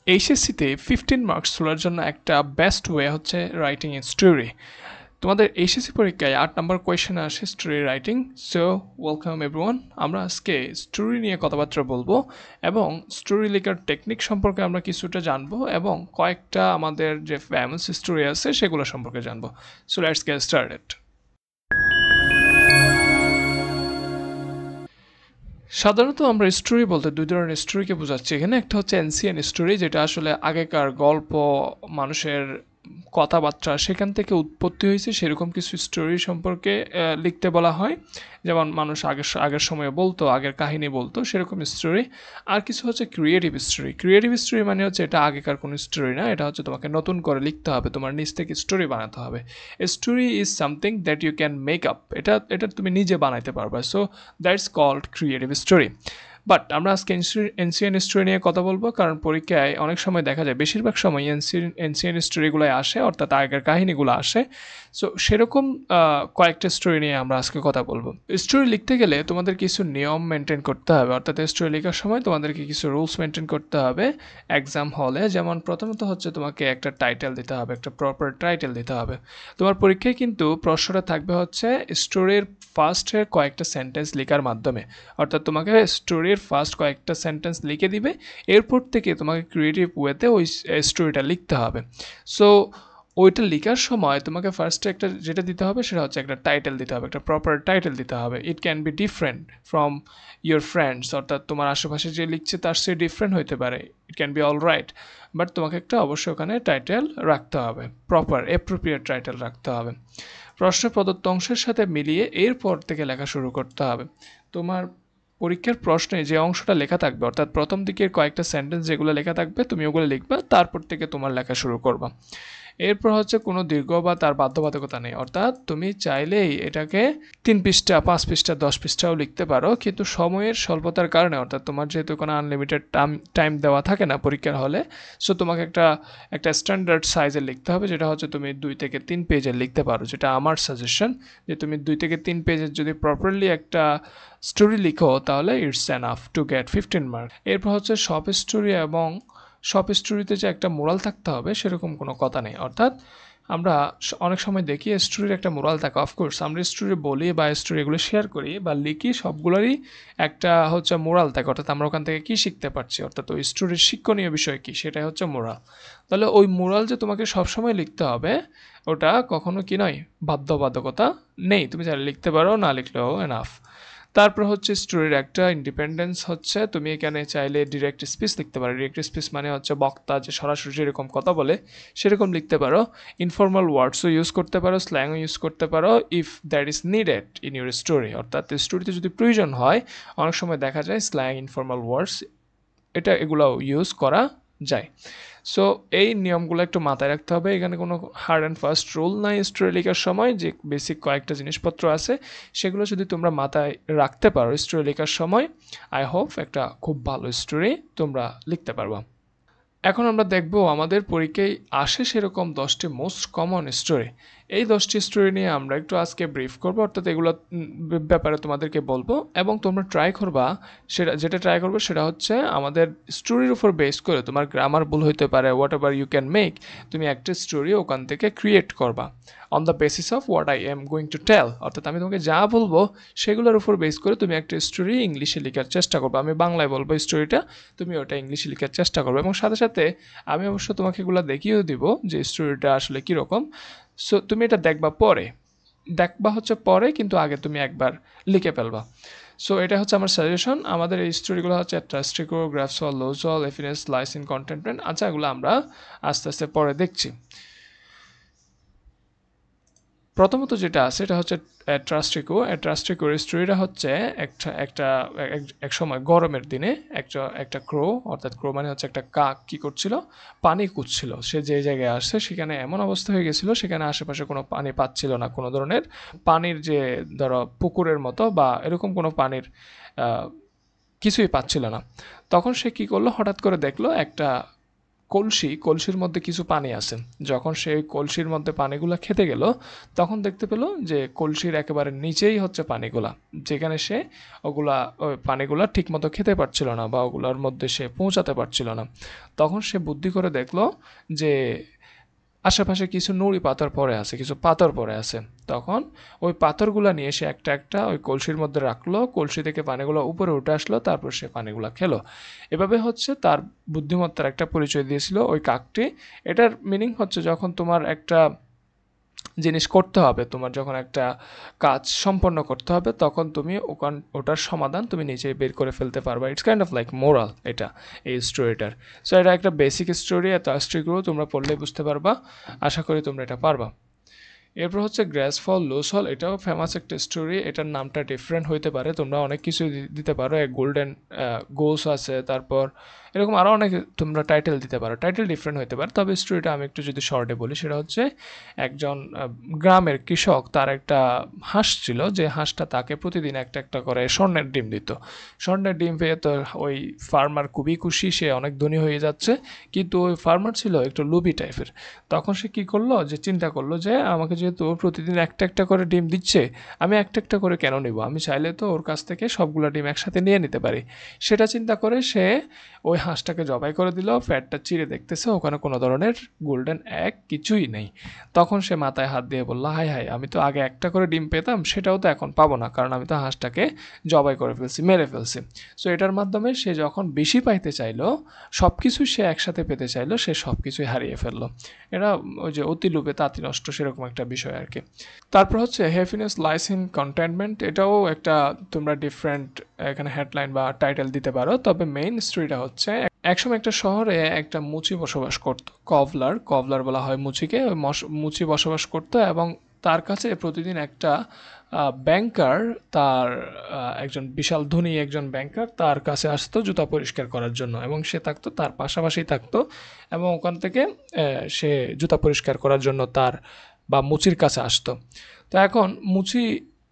এইচএসসিতে 15 marks তোলার জন্য একটা বেস্ট ওয়ে হচ্ছে রাইটিং এ স্টোরি। তোমাদের এইচএসসি পরীক্ষায় 8 নম্বর কোয়েশ্চেন আসে story writing. So welcome everyone, আমরা আজকে স্টোরি নিয়ে কথাবার্তা বলবো এবং স্টোরি লেখার টেকনিক সম্পর্কে আমরা কিছুটা জানবো এবং কয়েকটা আমাদের যে ফেমাস স্টোরি আছে সেগুলো সম্পর্কে জানবো। So let's get started. সাধারণত আমরা স্টোরি বলতে দুই ধরনের স্টোরিকে বোঝাচ্ছি এখানে। একটা হচ্ছে এনসিএন স্টোরি, যেটা আসলে আগেকার গল্প, মানুষের কথাবার্তা সেখান থেকে উৎপত্তি হয়েছে সেরকম কিছু স্টোরি সম্পর্কে লিখতে বলা হয়। যেমন মানুষ আগের আগের সময়ে বলতো, আগের কাহিনী বলতো, সেরকম স্টোরি। আর কিছু হচ্ছে ক্রিয়েটিভ স্টোরি। ক্রিয়েটিভ স্টোরি মানে হচ্ছে এটা আগেকার কোনো স্টোরি না, এটা হচ্ছে তোমাকে নতুন করে লিখতে হবে, তোমার নিজ থেকে স্টোরি বানাতে হবে। Story is something that you can make up, এটা এটা তুমি নিজে বানাইতে পারবে। So that's called creative story. But আমরা আজকে এনসিএন স্টোরি নিয়ে কথা বলবো, কারণ পরীক্ষায় অনেক সময় দেখা যায়, বেশিরভাগ সময় এনসিএন স্টোরিগুলো আসে, অর্থাৎ আগের কাহিনীগুলো আসে। সো সেরকম কয়েকটা স্টোরি নিয়ে আমরা আজকে কথা বলবো। স্টোরি লিখতে গেলে তোমাদের কিছু নিয়ম মেনটেন করতে হবে, অর্থাৎ স্টোরি লেখার সময় তোমাদেরকে কিছু রুলস মেনটেন করতে হবে এক্সাম হলে। যেমন প্রথমত হচ্ছে তোমাকে একটা টাইটেল দিতে হবে, একটা প্রপার টাইটেল দিতে হবে। তোমার পরীক্ষায় কিন্তু প্রশ্নটা থাকবে হচ্ছে স্টোরির ফার্স্টের কয়েকটা সেন্টেন্স লেখার মাধ্যমে, অর্থাৎ তোমাকে স্টোরির ফার্স্ট কয়েকটা সেন্টেন্স লিখে দিবে, এরপর থেকে তোমাকে ক্রিয়েটিভ ওয়েতে ওই স্টোরিটা লিখতে হবে। সো ওইটা লেখার সময় তোমাকে ফার্স্টে একটা যেটা দিতে হবে সেটা হচ্ছে একটা টাইটেল দিতে হবে, একটা প্রপার টাইটেল দিতে হবে। It can be different from your friends, অর্থাৎ তোমার আশেপাশে যে লিখছে তার সে ডিফারেন্ট হতে পারে। It can be all right, but তোমাকে একটা অবশ্যই ওখানে টাইটেল রাখতে হবে, প্রপার অ্যাপ্রোপ্রিয়েট টাইটেল রাখতে হবে। প্রশ্নে প্রদত্ত অংশের সাথে মিলিয়ে এরপর থেকে লেখা শুরু করতে হবে। তোমার পরীক্ষার প্রশ্নে যে অংশটা লেখা থাকবে, অর্থাৎ প্রথম দিকের কয়েকটা সেন্টেন্স যেগুলো লেখা থাকবে তুমি ওগুলো লিখবা, তারপর থেকে তোমার লেখা শুরু করবা। এরপর হচ্ছে কোনো দীর্ঘ বা তার বাধ্যবাধকতা নেই, অর্থাৎ তুমি চাইলেই এটাকে 3 পৃষ্ঠা, 5 পৃষ্ঠা, 10 পৃষ্ঠাও লিখতে পারো, কিন্তু সময়ের স্বল্পতার কারণে, অর্থাৎ তোমার যেহেতু কোনো আনলিমিটেড টাইম দেওয়া থাকে না পরীক্ষার হলে, সো তোমাকে একটা একটা স্ট্যান্ডার্ড সাইজের লিখতে হবে, যেটা হচ্ছে তুমি 2 থেকে 3 পেজের লিখতে পারো। যেটা আমার সাজেশন, যে তুমি 2 থেকে 3 পেজের যদি প্রপারলি একটা স্টোরি লিখো তাহলে it's enough to get 15 mark. এরপর হচ্ছে সব স্টোরি এবং সব স্টোরিতে যে একটা মোরাল থাকতে হবে সেরকম কোনো কথা নেই। অর্থাৎ আমরা অনেক সময় দেখি স্টোরির একটা মোরাল থাকে। অফকোর্স আমরা স্টোরি বলি বা স্টোরি এগুলো শেয়ার করি বা লিখি, সবগুলোরই একটা হচ্ছে মোরাল থাকে, অর্থাৎ আমরা ওখান থেকে কী শিখতে পারছি, অর্থাৎ ওই স্টোরির শিক্ষণীয় বিষয় কী সেটাই হচ্ছে মোরাল। তাহলে ওই মোরাল যে তোমাকে সবসময় লিখতে হবে ওটা কখনো কি নয়, বাধ্যবাধকতা নেই, তুমি চাইলে লিখতে পারো, না লিখলেও এনাফ। তারপর হচ্ছে স্টোরির একটা ইন্ডিপেন্ডেন্স হচ্ছে তুমি এখানে চাইলে ডিরেক্ট স্পিচ লিখতে পারো। ডিরেক্ট স্পিচ মানে হচ্ছে বক্তা যে সরাসরি যেরকম কথা বলে সেরকম লিখতে পারো। ইনফর্মাল ওয়ার্ডসও ইউজ করতে পারো, স্ল্যাংও ইউজ করতে পারো if that is needed in your story, অর্থাৎ স্টোরিতে যদি প্রয়োজন হয় অনেক সময় দেখা যায় স্ল্যাং, ইনফর্মাল ওয়ার্ডস এগুলো ইউজ করা যায়। সো এই নিয়মগুলো একটু মাথায় রাখতে হবে। এখানে কোনো হার্ড অ্যান্ড ফাস্ট রুল নাই স্টোরি লেখার সময়, যে বেসিক কয়েকটা জিনিসপত্র আছে সেগুলো যদি তোমরা মাথায় রাখতে পারো স্টোরি লেখার সময়, আই হোপ একটা খুব ভালো স্টোরি তোমরা লিখতে পারবা। এখন আমরা দেখব আমাদের পরীক্ষায় আসে সেরকম 10টি মোস্ট কমন স্টোরি। এই 10টি স্টোরি নিয়ে আমরা একটু আজকে ব্রিফ করবো, অর্থাৎ এগুলো ব্যাপারে তোমাদেরকে বলবো এবং তোমরা ট্রাই করবা। যেটা ট্রাই করবে সেটা হচ্ছে আমাদের স্টোরির উপর বেস করে, তোমার গ্রামার ভুল হইতে পারে, whatever you can make, তুমি একটা স্টোরি ওখান থেকে ক্রিয়েট করবা on the basis of what I am going to tell. অর্থাৎ আমি তোমাকে যা বলবো সেগুলোর উপর বেস করে তুমি একটা স্টোরি ইংলিশে লেখার চেষ্টা করবে। আমি বাংলায় বলবো স্টোরিটা, তুমি ওটা ইংলিশে লেখার চেষ্টা করবে এবং সাথে সাথে আমি অবশ্য তোমাকে এগুলো দেখিয়েও দিব যে স্টোরিটা আসলে কীরকম। সো তুমি এটা দেখবা হচ্ছে পরে, কিন্তু আগে তুমি একবার লিখে ফেলবা। সো এটা হচ্ছে আমার সাজেশন। আমাদের এই স্টোরিগুলো হচ্ছে ট্রাস্টিকো, গ্রাফসল, লোজল, এফিনেস, লাইসিন, কন্টেন্টমেন্ট। আচ্ছা, এগুলো আমরা আস্তে আস্তে পরে দেখছি। প্রথমত যেটা আছে এটা হচ্ছে ট্রাস্টিকো। ট্রাস্টিকোর স্টোরিটা হচ্ছে এক সময় গরমের দিনে একটা ক্রো, অর্থাৎ ক্রো মানে হচ্ছে একটা কাক, কি করছিল, পানি খুঁজছিল। সে যে জায়গায় আসছে সেখানে এমন অবস্থা হয়ে গেছিল সেখানে আশেপাশে কোনো পানি পাচ্ছিল না, কোনো ধরনের পানির যে ধরো পুকুরের মতো বা এরকম কোনো পানির কিছুই পাচ্ছিল না। তখন সে কি করলো, হঠাৎ করে দেখলো একটা কলসির মধ্যে কিছু পানি আছে। যখন সে ওই কলসির মধ্যে পানিগুলা খেতে গেল, তখন দেখতে পেল যে কলসির একেবারে নিচেই হচ্ছে পানিগুলা, যেখানে সে ওই পানিগুলা ঠিকমতো খেতে পারছিল না বা ওগুলোর মধ্যে সে পৌঁছাতে পারছিল না। তখন সে বুদ্ধি করে দেখলো যে আশেপাশে কিছু নুড়ি পাথর পড়ে আছে, কিছু পাথর পড়ে আছে। তখন ওই পাথরগুলা নিয়ে সে একটা একটা ওই কলসির মধ্যে রাখলো, কলসি থেকে পানিগুলো উপরে উঠে আসলো, তারপর সে পানিগুলা খেলো। এভাবে হচ্ছে তার বুদ্ধিমত্তার একটা পরিচয় দিয়েছিল ওই কাকটি। এটার মিনিং হচ্ছে যখন তোমার একটা জিনিস করতে হবে, তোমার যখন একটা কাজ সম্পন্ন করতে হবে, তখন তুমি ওটার সমাধান তুমি নিজেই বের করে ফেলতে পারবা। It's kind of like moral এটা, এই স্টোরিটার। সো এটা একটা বেসিক স্টোরি, এত স্টোরিগুলো তোমরা পড়লেই বুঝতে পারবা। আশা করি তোমরা এটা পারবা। এরপর হচ্ছে গ্র্যাস ফল লুজ হল, এটাও ফেমাস একটা স্টোরি। এটার নামটা ডিফারেন্ট হইতে পারে, তোমরা অনেক কিছু দিতে পারো। এক গোল্ডেন গোস আছে, তারপর এরকম আরও অনেক তোমরা টাইটেল দিতে পারো, টাইটেল ডিফারেন্ট হতে পারে। তবে স্টোরিটা আমি একটু যদি শর্টে বলি, সেটা হচ্ছে একজন গ্রামের কৃষক, তার একটা হাঁস ছিল, যে হাঁসটা তাকে প্রতিদিন একটা একটা করে স্বর্ণের ডিম দিত। স্বর্ণের ডিম পেয়ে তো ওই ফার্মার খুবই খুশি, সে অনেক ধনী হয়ে যাচ্ছে। কিন্তু ওই ফার্মার ছিল একটু লুবি টাইপের। তখন সে কী করলো, যে চিন্তা করলো যে আমাকে যেহেতু প্রতিদিন একটা একটা করে ডিম দিচ্ছে, আমি একটা একটা করে কেন নিব, আমি চাইলে তো ওর কাছ থেকে সবগুলো ডিম একসাথে নিয়ে নিতে পারি। সেটা চিন্তা করে সে ওই হাঁসটাকে জবাই করে দিল। ফ্যাটটা চিরে দেখতেছে, ওখানে কোনো ধরনের গোল্ডেন এগ কিছুই নেই। তখন সে মাথায় হাত দিয়ে বলল, হাই হাই, আমি তো আগে একটা করে ডিম পেতাম, সেটাও তো এখন পাবো না, কারণ আমি তো হাঁসটাকে জবাই করে ফেলছি, মেরে ফেলছি। সো এটার মাধ্যমে সে যখন বেশি পাইতে চাইলো, সব কিছু সে একসাথে পেতে চাইলো, সে সব কিছুই হারিয়ে ফেললো। এটা ওই যে অতি লোভে তাঁতি নষ্ট, সেরকম একটা বিষয় আর কি। তারপর হচ্ছে হ্যাপিনেস লাইস ইন কন্টেন্টমেন্ট, এটাও একটা তোমরা ডিফারেন্ট এখানে হেডলাইন বা টাইটেল দিতে পারো। তবে মেইন স্টোরিটা হচ্ছে একসময় একটা শহরে একটা মুচি বসবাস করত, কভলার বলা হয় মুচিকে। ওই মুচি বসবাস করতো এবং তার কাছে প্রতিদিন একটা ব্যাংকার, তার একজন বিশাল ধনী একজন ব্যাংকার তার কাছে আসতো জুতা পরিষ্কার করার জন্য, এবং সে থাকতো তার পাশাপাশি থাকতো, এবং ওখান থেকে সে জুতা পরিষ্কার করার জন্য তার বা মুচির কাছে আসতো। তো এখন মুচি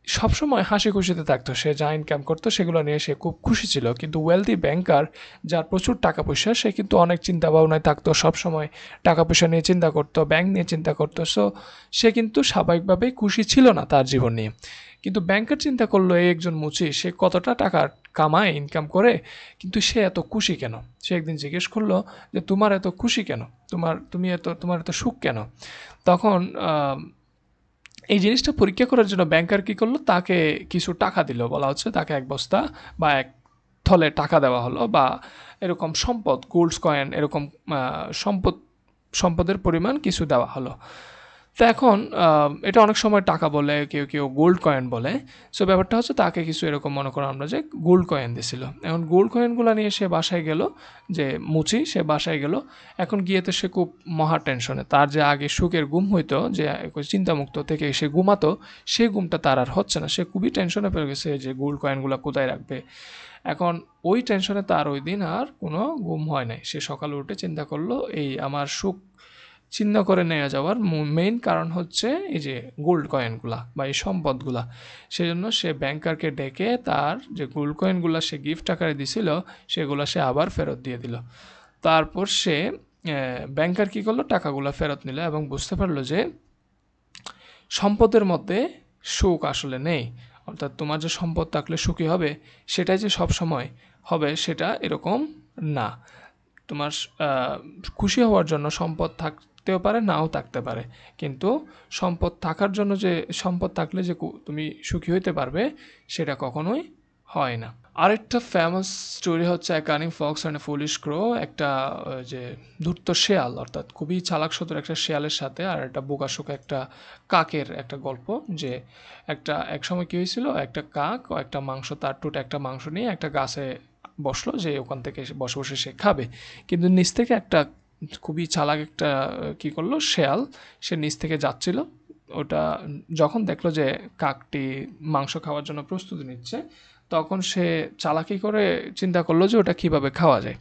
সবসময় হাসি খুশিতে থাকতো, সে যা ইনকাম করতো সেগুলো নিয়ে সে খুব খুশি ছিল। কিন্তু ওয়েলদি ব্যাংকার, যার প্রচুর টাকা পয়সা, সে কিন্তু অনেক চিন্তা ভাবনায় থাকতো, সবসময় টাকা পয়সা নিয়ে চিন্তা করতো, ব্যাংক নিয়ে চিন্তা করতো। সো সে কিন্তু স্বাভাবিকভাবেই খুশি ছিল না তার জীবন নিয়ে। কিন্তু ব্যাংকার চিন্তা করলো, এই একজন মুচি, সে কতটা টাকা কামায়, ইনকাম করে, কিন্তু সে এত খুশি কেন? সে একদিন জিজ্ঞেস করলো যে তোমার এত খুশি কেন, তোমার এত সুখ কেন? তখন এই জিনিসটা পরীক্ষা করার জন্য ব্যাংকার কী করলো, তাকে কিছু টাকা দিল। বলা হচ্ছে তাকে এক বস্তা বা এক থলে টাকা দেওয়া হলো, বা এরকম সম্পদ, গোল্ডস কয়েন, এরকম সম্পদের পরিমাণ কিছু দেওয়া হলো। তো এখন এটা অনেক সময় টাকা বলে, কেউ কেউ গোল্ড কয়েন বলে। সো ব্যাপারটা হচ্ছে তাকে কিছু এরকম মনে করো আমরা যে গোল্ড কয়েন দিছিল। এখন গোল্ড কয়েনগুলো নিয়ে সে বাসায় গেল, যে মুচি, সে বাসায় গেল। এখন গিয়ে তো সে খুব মহা টেনশনে। তার যে আগে সুখের ঘুম হইতো, যে চিন্তামুক্ত থেকে সে ঘুমাতো, সেই ঘুমটা তার আর হচ্ছে না। সে খুবই টেনশনে পড়ে গেছে যে গোল্ড কয়েনগুলো কোথায় রাখবে। এখন ওই টেনশনে তার ওই দিন আর কোনো ঘুম হয় নাই। সে সকালে উঠে চিন্তা করলো, এই আমার সুখ ছিন্ন করে নেওয়া যাওয়ার মেইন কারণ হচ্ছে এই যে গোল্ড কয়েনগুলা বা এই সম্পদগুলা। সেজন্য সে ব্যাংকারকে ডেকে তার যে গোল্ড কয়েনগুলা সে গিফট আকারে দিছিল, সেগুলো সে আবার ফেরত দিয়ে দিল। তারপর সে ব্যাংকার কী করলো, টাকাগুলো ফেরত নিল এবং বুঝতে পারলো যে সম্পদের মধ্যে সুখ আসলে নেই। অর্থাৎ তোমার যে সম্পদ থাকলে সুখী হবে, সেটাই যে সব সময় হবে সেটা এরকম না। তোমার খুশি হওয়ার জন্য সম্পদ থাকতেও পারে, নাও থাকতে পারে, কিন্তু সম্পদ থাকার জন্য যে সম্পদ থাকলে যে তুমি সুখী হইতে পারবে, সেটা কখনোই হয় না। আরেকটা ফেমাস স্টোরি হচ্ছে a cunning fox and a foolish crow, একটা যে ধূর্ত শেয়াল, অর্থাৎ খুবই চালাক চতুর একটা শেয়ালের সাথে আর একটা বোকাশোকা একটা কাকের একটা গল্প। যে এক সময় কী হয়েছিল, একটা কাক ও একটা মাংস, তার টুটে একটা মাংস নিয়ে একটা গাছে বসলো, যে ওখান থেকে বসে বসে সে খাবে। কিন্তু নিচ থেকে একটা খুবই চালাক একটা কী করলো, শেয়াল, সে নিচ থেকে যাচ্ছিল। ওটা যখন দেখলো যে কাকটি মাংস খাওয়ার জন্য প্রস্তুতি নিচ্ছে, তখন সে চালাকি করে চিন্তা করলো যে ওটা কিভাবে খাওয়া যায়।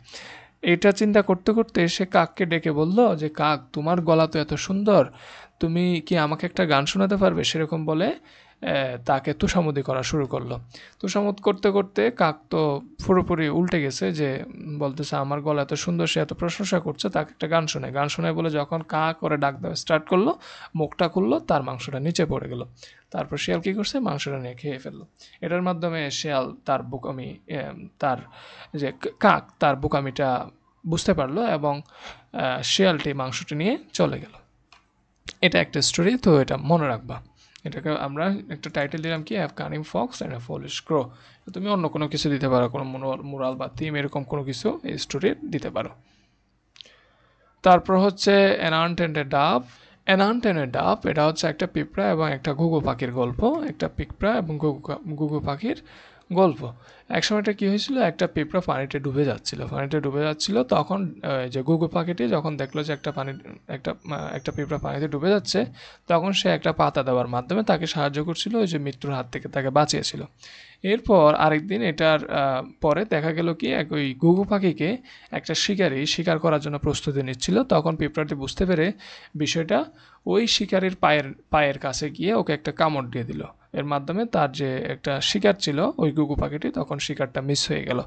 এটা চিন্তা করতে করতে সে কাককে ডেকে বলল যে, কাক, তোমার গলা তো এত সুন্দর, তুমি কি আমাকে একটা গান শোনাতে পারবে? সেরকম বলে তাকে তোষামোদি করা শুরু করলো। তোষামোদ করতে করতে কাক তো পুরোপুরি উল্টে গেছে, যে বলতেছে আমার গলা এত সুন্দর, সে এত প্রশংসা করছে, তাকে একটা গান শোনায়। গান শোনায় বলে যখন কা করে ডাক দেওয়া স্টার্ট করলো, মুখটা খুললো, তার মাংসটা নিচে পড়ে গেল। তারপর শিয়াল কী করছে, মাংসটা নিয়ে খেয়ে ফেললো। এটার মাধ্যমে শিয়াল তার বোকামি, তার যে কাক তার বোকামিটা বুঝতে পারলো এবং শিয়ালটি মাংসটি নিয়ে চলে গেল। এটা একটা স্টোরি, তো এটা মনে রাখবা। এটাকে আমরা একটা টাইটেল দিলাম কি, have cunning fox and a foolish crow. তুমি অন্য কোনো কিছু দিতে পারো, কোনো মোরাল বা থিম এরকম কোনো কিছু এই স্টোরি দিতে পারো। তারপর হচ্ছে অ্যান আন্ট অ্যান্ড এ ডাব। অ্যান আন্ট অ্যান্ড এ ডাব, এটা হচ্ছে একটা পিঁপড়া এবং একটা ঘুঘু পাখির গল্প। একটা পিঁপড়া এবং ঘুঘু পাখির গল্প। একসময়টা কী হয়েছিল, একটা পিঁপড়া পানিতে ডুবে যাচ্ছিল। তখন যে ঘুঘু পাখিটি যখন দেখলো যে একটা পিঁপড়া পানিতে ডুবে যাচ্ছে, তখন সে একটা পাতা দেওয়ার মাধ্যমে তাকে সাহায্য করছিল, ওই যে মৃত্যুর হাত থেকে তাকে বাঁচিয়েছিল। এরপর আরেকদিন এটার পরে দেখা গেল কি, ওই ঘুঘু পাখিকে একটা শিকারি শিকার করার জন্য প্রস্তুতি নিচ্ছিল। তখন পিঁপড়াটি বুঝতে পেরে বিষয়টা, ওই শিকারির পায়ের কাছে গিয়ে ওকে একটা কামড় দিয়ে দিল। এর মাধ্যমে তার যে একটা শিকার ছিল ওই ঘুঘু পাখিটি, তখন শিকারটা মিস হয়ে গেল।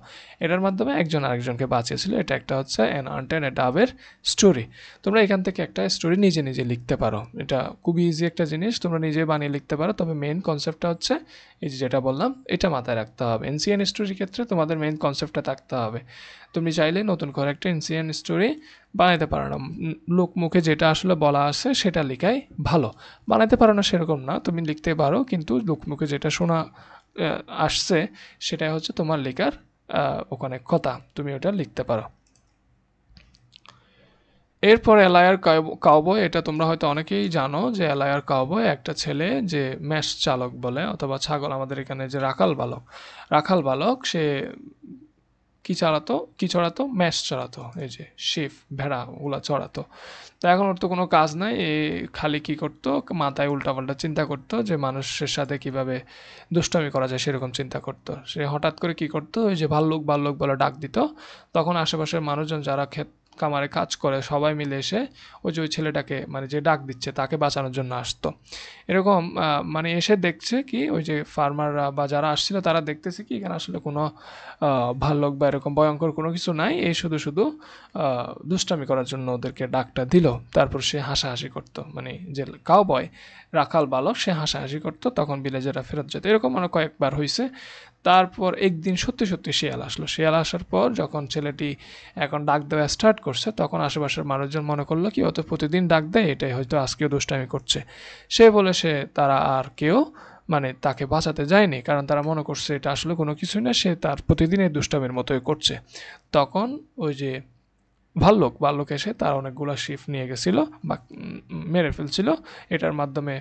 এটার মাধ্যমে একজন আরেকজনকে বাঁচিয়েছিল। এটা একটা হচ্ছে অ্যান আন্ট অ্যান্ড এ ডাবের স্টোরি। তোমরা এখান থেকে একটা স্টোরি নিজে নিজে লিখতে পারো। এটা খুবই ইজি একটা জিনিস, তোমরা নিজে বানিয়ে লিখতে পারো। তবে মেইন কনসেপ্টটা হচ্ছে এই যেটা বললাম, এটা মাথায় রাখতে হবে। এনসিএন স্টোরির ক্ষেত্রে তোমাদের মেইন কনসেপ্টটা থাকতে হবে। তুমি চাইলে নতুন করে একটা এনসিএন স্টোরি বানাইতে পারো না, লোক মুখে যেটা আসলে বলা আছে সেটা লেখাই ভালো। বানাইতে পারো না সেরকম না, তুমি লিখতে পারো, কিন্তু লোক মুখে যেটা শোনা আসছে সেটাই হচ্ছে তোমার লেখার ওখানে কথা, তুমি ওটা লিখতে পারো। এরপর এলায়ার কাউবয়, এটা তোমরা হয়তো অনেকেই জানো যে এলায়ার কাউবয় একটা ছেলে যে মেষ চালক বলে, অথবা ছাগল, আমাদের এখানে যে রাখাল বালক, সে কি চড়াতো, মেষ চড়াতো, এই যে শিপ ভেড়া ওগুলা চড়াতো। তো এখন ওর তো কোনো কাজ নাই, এ খালি কি করতো, মাথায় উল্টাপাল্টা চিন্তা করতো, যে মানুষের সাথে কিভাবে দুষ্টামি করা যায় সেরকম চিন্তা করতো। সে হঠাৎ করে কি করতো, ওই যে ভাল্লুক বলে ডাক দিত। তখন আশেপাশের মানুষজন যারা কামারে কাজ করে সবাই মিলে এসে ওই ছেলেটাকে, মানে যে ডাক দিচ্ছে তাকে বাঁচানোর জন্য আসতো। এরকম মানে এসে দেখছে কি, ওই যে ফার্মাররা বা যারা আসছিল তারা দেখতেছে কি, এখানে আসলে কোনো ভাল্লুক বা এরকম ভয়ঙ্কর কোনো কিছু নাই, এই শুধু দুষ্টামি করার জন্য ওদেরকে ডাকটা দিল। তারপর সে হাসাহাসি করতো, মানে যে কাউবয় রাখাল বালক, সে হাসাহাসি করতো, তখন ভিলেজেরা ফেরত যেত। এরকম মানে কয়েকবার হয়েছে। তারপর একদিন সত্যি শিয়াল আসলো। শিয়াল আসার পর যখন ছেলেটি এখন ডাক দেওয়া স্টার্ট করছে, তখন আশেপাশের মানুষজন মনে করলো কি, অত প্রতিদিন ডাক দেয়, এটাই হয়তো আজকেও দুষ্টামি করছে। তারা আর কেউ মানে তাকে বাঁচাতে যায়নি, কারণ তারা মনে করছে এটা আসলে কোনো কিছুই না, সে তার প্রতিদিনের দুষ্টামির মতোই করছে। তখন ওই যে ভাল্লুক এসে তার অনেকগুলো শিপ নিয়ে গেছিল বা মেরে ফেলছিল। এটার মাধ্যমে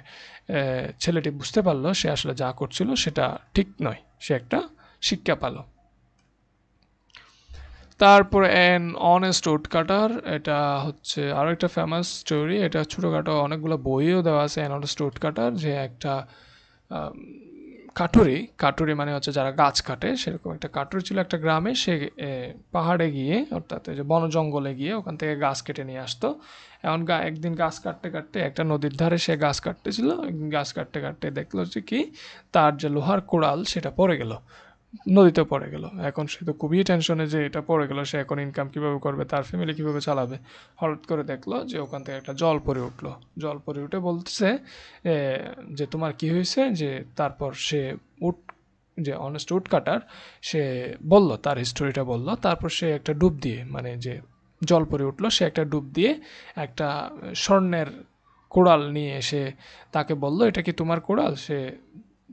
ছেলেটি বুঝতে পারলো সে আসলে যা করছিল সেটা ঠিক নয়, সে একটা শিক্ষা পেল। তারপর অ্যান অনেস্ট উডকাটার, এটা হচ্ছে আরও একটা ফেমাস স্টোরি। এটা ছোটোখাটো অনেকগুলো বইও দেওয়া আছে। অ্যান অনেস্ট উডকাটার, যে একটা কাটুরি মানে হচ্ছে যারা গাছ কাটে, সেরকম একটা কাটুরি ছিল একটা গ্রামে। সে পাহাড়ে গিয়ে, অর্থাৎ যে বন জঙ্গলে গিয়ে ওখান থেকে গাছ কেটে নিয়ে আসতো। এখন একদিন গাছ কাটতে একটা নদীর ধারে সে গাছ কাটতেছিল। গাছ কাটতে দেখলো যে কি, তার যে লোহার কোড়াল সেটা পড়ে গেল, নদীতে পড়ে গেল। এখন সে তো খুবই টেনশনে যে এটা পড়ে গেল, সে এখন ইনকাম কীভাবে করবে, তার ফ্যামিলি কীভাবে চালাবে। হঠাৎ করে দেখলো যে ওখান থেকে একটা জল পড়ে উঠলো। জল পড়ে উঠে বলতেছে যে তোমার কি হয়েছে, যে তারপর সে যে অনেস্ট উড কাটার, সে বলল তার হিস্টোরিটা বলল। তারপর সে একটা ডুব দিয়ে, মানে যে জল পড়ে উঠলো, সে একটা ডুব দিয়ে একটা স্বর্ণের কোড়াল নিয়ে এসে তাকে বলল, এটা কি তোমার কোড়াল?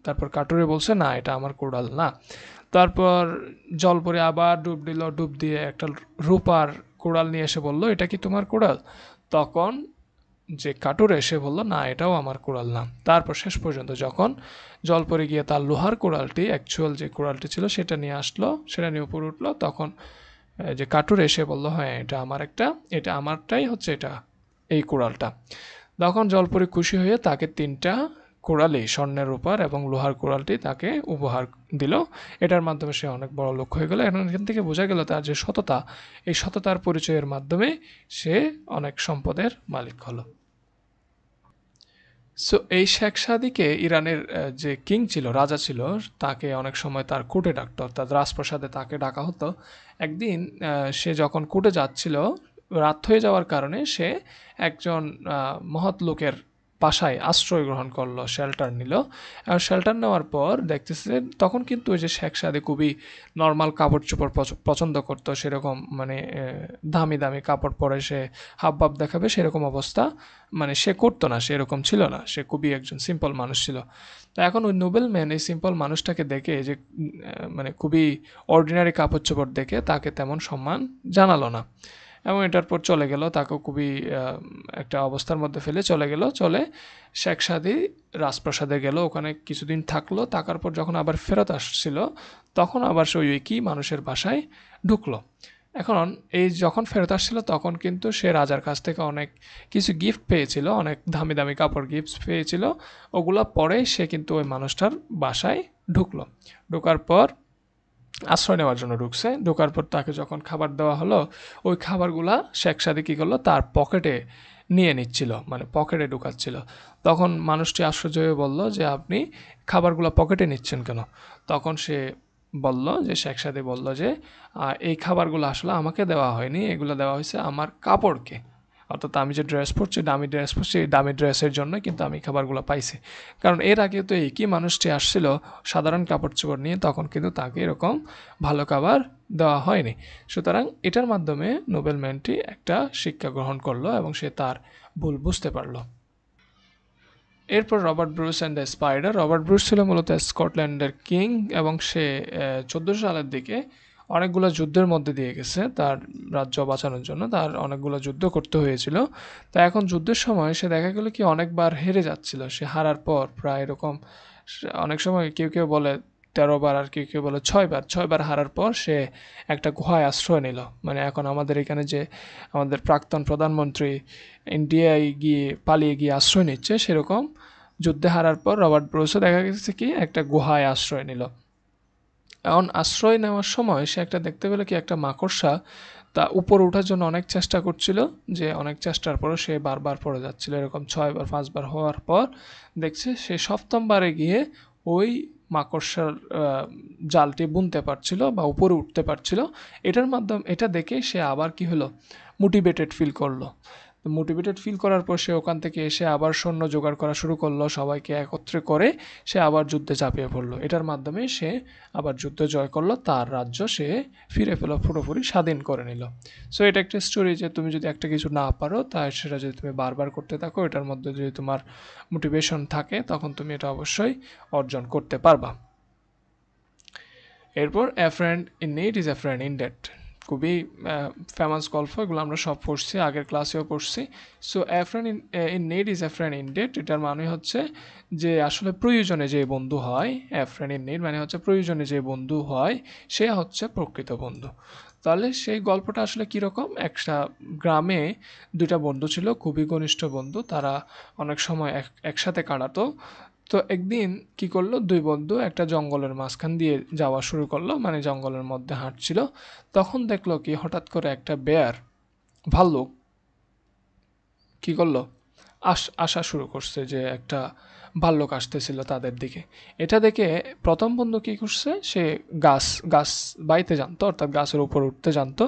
তারপর কাটুরে বলছে, না এটা আমার কোড়াল না। তারপর জল পরে আবার ডুব দিল, ডুব দিয়ে একটা রূপার কোড়াল নিয়ে এসে বলল, এটা কি তোমার কোড়াল? তখন যে কাটুরে সে বলল, না এটাও আমার কোড়াল না। তারপর শেষ পর্যন্ত যখন জল পরে গিয়ে তার লোহার কোড়ালটি, অ্যাকচুয়াল যে কোড়ালটি ছিল সেটা নিয়ে আসলো, সেটা নিয়ে উপরে উঠলো, তখন যে কাটুরে সে বলল, হ্যাঁ এটা আমারটাই হচ্ছে এটা, এই কোড়ালটা। তখন জলপরি খুশি হয়ে তাকে 3টা কোড়ালি, স্বর্ণের রূপার এবং লোহার কোড়ালটি তাকে উপহার দিল। এটার মাধ্যমে সে অনেক বড় লোক হয়ে গেল। এখন এখান থেকে বোঝা গেল তার যে সততা, এই সততার পরিচয়ের মাধ্যমে সে অনেক সম্পদের মালিক হলো। সো এই শেখ সাদিকে ইরানের যে কিং ছিল, রাজা ছিল, তাকে অনেক সময় তার কোর্টে ডাকতো, অর্থাৎ রাজপ্রাসাদে তাকে ডাকা হতো। একদিন সে যখন কোর্টে যাচ্ছিল, রাত হয়ে যাওয়ার কারণে সে একজন মহৎ লোকের বাসায় আশ্রয় গ্রহণ করলো, শেল্টার নিল। আর শেল্টার নেওয়ার পর দেখতেছে তখন কিন্তু ওই যে শেখ সাদি খুবই নর্মাল কাপড় চোপড় পছন্দ করতো, সেরকম মানে দামি দামি কাপড় পরে সে হাবভাব দেখাবে সেরকম অবস্থা মানে সে করতো না, সেরকম ছিল না, সে খুবই একজন সিম্পল মানুষ ছিল। তো এখন ওই নোবেলম্যান এই সিম্পল মানুষটাকে দেখে যে মানে খুবই অর্ডিনারি কাপড় চোপড় দেখে তাকে তেমন সম্মান জানালো না, এবং এটার পর চলে গেল, তাকেও খুবই একটা অবস্থার মধ্যে ফেলে চলে গেল। চলে শেখ সাদি রাজপ্রাসাদে গেল, ওখানে কিছুদিন থাকলো, থাকার পর যখন আবার ফেরত আসছিল তখন আবার সে ওই কি মানুষের বাসায় ঢুকলো। এখন এই যখন ফেরত আসছিল তখন কিন্তু সে রাজার কাছ থেকে অনেক কিছু গিফট পেয়েছিল, অনেক দামি দামি কাপড় গিফট পেয়েছিল। ওগুলা পরে সে কিন্তু ওই মানুষটার বাসায় ঢুকলো। ঢোকার পর আশ্রয় নেওয়ার জন্য ঢুকছে, ঢোকার পর তাকে যখন খাবার দেওয়া হলো, ওই খাবারগুলা শেখ সাদি কী করলো, তার পকেটে নিয়ে নিচ্ছিল, মানে পকেটে ঢুকাচ্ছিল। তখন মানুষটি আশ্চর্য হয়ে বলল যে আপনি খাবারগুলো পকেটে নিচ্ছেন কেন? তখন সে বলল যে শেখ সাদি বলল যে এই খাবারগুলো আসলে আমাকে দেওয়া হয়নি, এগুলো দেওয়া হয়েছে আমার কাপড়কে, অর্থাৎ আমি যে ড্রেস পরছি, দামি ড্রেস পরছি, এই দামি ড্রেসের জন্য কিন্তু আমি খাবারগুলো পাইছি। কারণ এর আগে তো একই মানুষটি আসছিল সাধারণ কাপড় চোপড় নিয়ে, তখন কিন্তু তাকে এরকম ভালো খাবার দেওয়া হয়নি। সুতরাং এটার মাধ্যমে নোবেলম্যানটি একটা শিক্ষা গ্রহণ করলো এবং সে তার ভুল বুঝতে পারলো। এরপর Robert Bruce and the spider. Robert Bruce ছিল মূলত স্কটল্যান্ডের কিং, এবং সে 1400 সালের দিকে অনেকগুলো যুদ্ধের মধ্যে দিয়ে গেছে তার রাজ্য বাঁচানোর জন্য, তার অনেকগুলো যুদ্ধ করতে হয়েছিল। তা এখন যুদ্ধের সময় সে দেখা গেল কি অনেকবার হেরে যাচ্ছিল, সে হারার পর প্রায় এরকম অনেক সময় কেউ কেউ বলে 13 বার, আর কেউ কেউ বলে 6 বার, 6 বার হারার পর সে একটা গুহায় আশ্রয় নিল। মানে এখন আমাদের এখানে যে আমাদের প্রাক্তন প্রধানমন্ত্রী ইন্ডিয়ায় গিয়ে পালিয়ে গিয়ে আশ্রয় নিচ্ছে, সেরকম যুদ্ধে হারার পর রবার্ট ব্রুসও দেখা গেছে কি একটা গুহায় আশ্রয় নিল। এখন আশ্রয় নেওয়ার সময় সে একটা দেখতে পেল কি একটা মাকড়সা তা উপরে ওঠার জন্য অনেক চেষ্টা করছিল, যে অনেক চেষ্টার পরও সে বারবার পড়ে যাচ্ছিল। এরকম 6 বার 5 বার হওয়ার পর দেখছে সে 7ম বারে গিয়ে ওই মাকড়সার জালটি বুনতে পারছিল বা উপরে উঠতে পারছিল। এটার মাধ্যমে এটা দেখে সে আবার কি হলো, মোটিভেটেড ফিল করলো। মোটিভেটেড ফিল করার পর সে ওখান থেকে এসে আবার সৈন্য জোগাড় করা শুরু করলো, সবাইকে একত্রে করে সে আবার যুদ্ধে ঝাঁপিয়ে পড়লো। এটার মাধ্যমে সে আবার যুদ্ধ জয় করলো, তার রাজ্য সে ফিরে পেলো, পুরোপুরি স্বাধীন করে নিল। সো এটা একটা স্টোরি যে তুমি যদি একটা কিছু না পারো, তাই সেটা যদি তুমি বারবার করতে থাকো, এটার মধ্যে যদি তোমার মোটিভেশন থাকে, তখন তুমি এটা অবশ্যই অর্জন করতে পারবা। এরপর a friend in need is a friend indeed, খুবই ফেমাস গল্প, এগুলো আমরা সব পড়ছি, আগের ক্লাসেও পড়ছি। So a friend in need is a friend indeed, এটার মানে হচ্ছে যে আসলে প্রয়োজনে যে বন্ধু হয়, এ ফ্রেন্ড ইন নিড মানে হচ্ছে প্রয়োজনে যে বন্ধু হয় সে হচ্ছে প্রকৃত বন্ধু। তাহলে সেই গল্পটা আসলে কীরকম, একটা গ্রামে দুইটা বন্ধু ছিল, খুবই ঘনিষ্ঠ বন্ধু, তারা অনেক সময় একসাথে কাটাতো। তো একদিন কি করলো, দুই বন্ধু একটা জঙ্গলের মাঝখান দিয়ে যাওয়া শুরু করলো, মানে জঙ্গলের মধ্যে হাঁটছিল। তখন দেখলো কি হঠাৎ করে একটা বেয়ার, ভাল্লুক কি করলো, আসা শুরু করছে, যে একটা ভাল্লুক আসতেছিল তাদের দিকে। এটা দেখে প্রথম বন্ধু কি করছে, সে গাছ গাছ বাইতে জানতো, অর্থাৎ গাছের উপর উঠতে জানতো,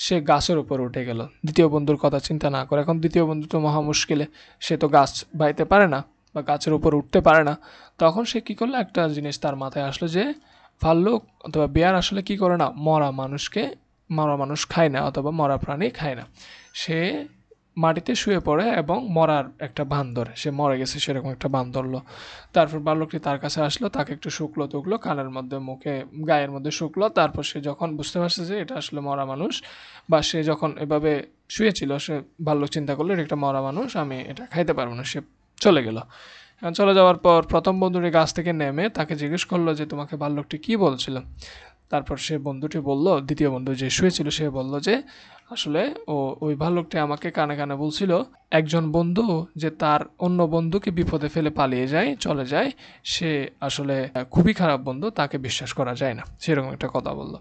সে গাছের উপর উঠে গেল দ্বিতীয় বন্ধুর কথা চিন্তা না করে। এখন দ্বিতীয় বন্ধু তো মহা মুশকিলে, সে তো গাছ বাইতে পারে না বা গাছের উপর উঠতে পারে না। তখন সে কি করলো, একটা জিনিস তার মাথায় আসলো যে ভাল্লুক অথবা বেয়ার আসলে কি করে না, মরা মানুষ খায় না, অথবা মরা প্রাণী খায় না। সে মাটিতে শুয়ে পড়ে এবং মরার একটা ভান ধরে, সে মরে গেছে সেরকম একটা ভান ধরলো। তারপর বালকটি তার কাছে আসলো, তাকে একটু শুকলো টুকলো, কানের মধ্যে মুখে গায়ের মধ্যে শুকলো। তারপর সে যখন বুঝতে পারছে যে এটা আসলে মরা মানুষ, বা সে যখন এভাবে শুয়েছিল, সে ভাল্লুক চিন্তা করলো এটা একটা মরা মানুষ, আমি এটা খাইতে পারবো না, সে চলে গেল। চলে যাওয়ার পর প্রথম বন্ধুটি গাছ থেকে নেমে তাকে জিজ্ঞেস করলো যে তোমাকে ভাল্লুকটি কী বলছিল। তারপর সে বন্ধুটি বলল, দ্বিতীয় বন্ধু যে শুয়েছিল সে বলল যে আসলে ওই ভাল্লুকটি আমাকে কানে কানে বলছিল একজন বন্ধু যে তার অন্য বন্ধুকে বিপদে ফেলে পালিয়ে যায়, চলে যায়, সে আসলে খুবই খারাপ বন্ধু, তাকে বিশ্বাস করা যায় না, সেরকম একটা কথা বলল।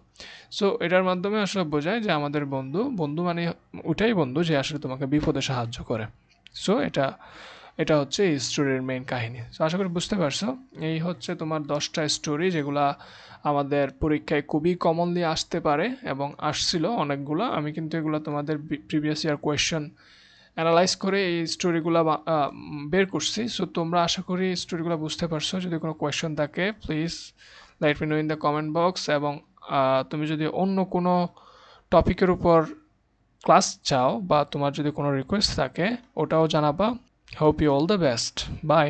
সো এটার মাধ্যমে আসলে বোঝায় যে আমাদের বন্ধু বন্ধু মানে ওটাই বন্ধু যে আসলে তোমাকে বিপদে সাহায্য করে। সো এটা এটা হচ্ছে এই স্টোরির মেইন কাহিনী। তো আশা করি বুঝতে পারছো। এই হচ্ছে তোমার 10টা স্টোরি যেগুলা আমাদের পরীক্ষায় খুবই কমনলি আসতে পারে এবং আসছিল অনেকগুলো। আমি কিন্তু এগুলো তোমাদের প্রিভিয়াস ইয়ার কোয়েশ্চেন অ্যানালাইজ করে এই স্টোরিগুলো বের করছি। সো তোমরা আশা করি স্টোরিগুলো বুঝতে পারছো। যদি কোনো কোয়েশ্চেন থাকে please let me no in the comment box, এবং তুমি যদি অন্য কোনো টপিকের উপর ক্লাস চাও বা তোমার যদি কোনো রিকোয়েস্ট থাকে ওটাও জানাবা। Hope you all the best, by.